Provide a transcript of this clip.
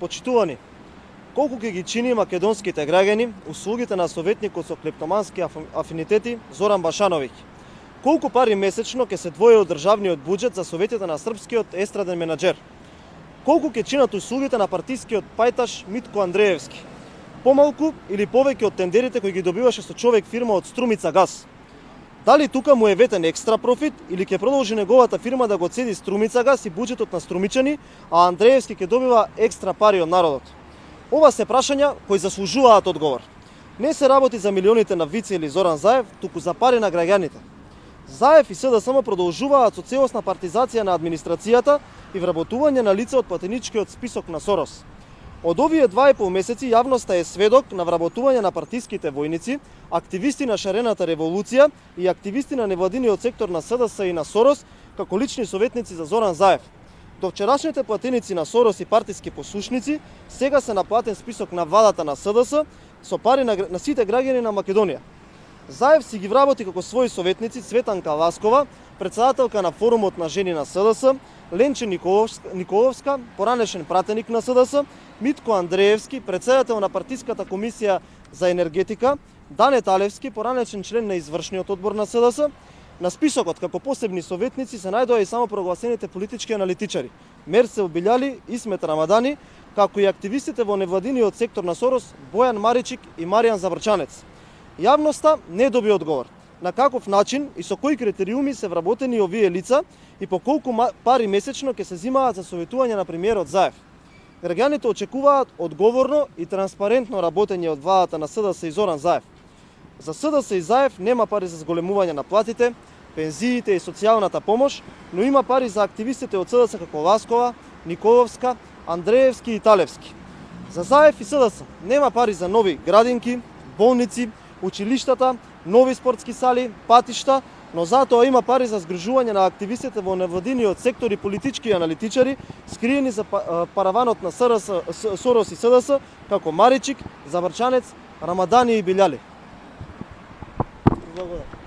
Почитувани, колку ќе ги чини македонските граѓани услугите на советникот со клептомански афинитети Зоран Башановиќ? Колку пари месечно ќе се двои од државниот буџет за советите на српскиот естраден менаџер? Колку ќе чинат услугите на партискиот пајташ Митко Андреевски? Помалку или повеќе од тендерите кои ги добиваше со човек фирма од Струмица газ? Дали тука му е ветен екстра профит или ќе продолжи неговата фирма да го цеди Струмица газ и буџетот на струмичани, а Андреевски ќе добива екстра пари од народот? Ова се прашања кои заслужуваат одговор. Не се работи за милионите на Вице или Зоран Заев, туку за пари на граѓаните. Заев и СДСМ продолжуваат со целосна партизација на администрацијата и вработување на лица од платеничкиот список на Сорос. Од овие 2,5 месеци јавноста е сведок на вработување на партиските војници, активисти на шарената револуција и активисти на невладиниот сектор на СДС и на Сорос како лични советници за Зоран Заев. До вчерашните платеници на Сорос и партиски послушници сега се на платен список на владата на СДС со пари на сите граѓани на Македонија. Заев си ги вработи како своји советници Цветанка Ласкова, председателка на форумот на жени на СДС, Ленче Николовска, поранешен пратеник на СДС, Митко Андреевски, председател на партиската комисија за енергетика, Дане Талевски, поранешен член на извршниот одбор на СДС. На списокот како посебни советници се најдоа и само прогласените политички аналитичари Мерсел Билјали, Исмет Рамадани, како и активистите во невладиниот сектор на Сорос Бојан Маричик и Маријан Заврчанец. Јавноста не доби одговор на каков начин и со кои критериуми се вработени овие лица и по колку пари месечно ќе се земаат за советување на премиерот Заев. Граѓаните очекуваат одговорно и транспарентно работење од владата на СДС и Зоран Заев. За СДС и Заев нема пари за зголемување на платите, пензиите и социјалната помош, но има пари за активистите од СДС како Ласкова, Николовска, Андреевски и Талевски. За Заев и СДС нема пари за нови градинки, болници, училиштата, нови спортски сали, патишта, но затоа има пари за згрижување на активистите во невладиниот сектор и политички аналитичари, скриени за параванот на Сорос и СДС, како Маричик, Заврчанец, Рамадани и Билјали. Благодарам.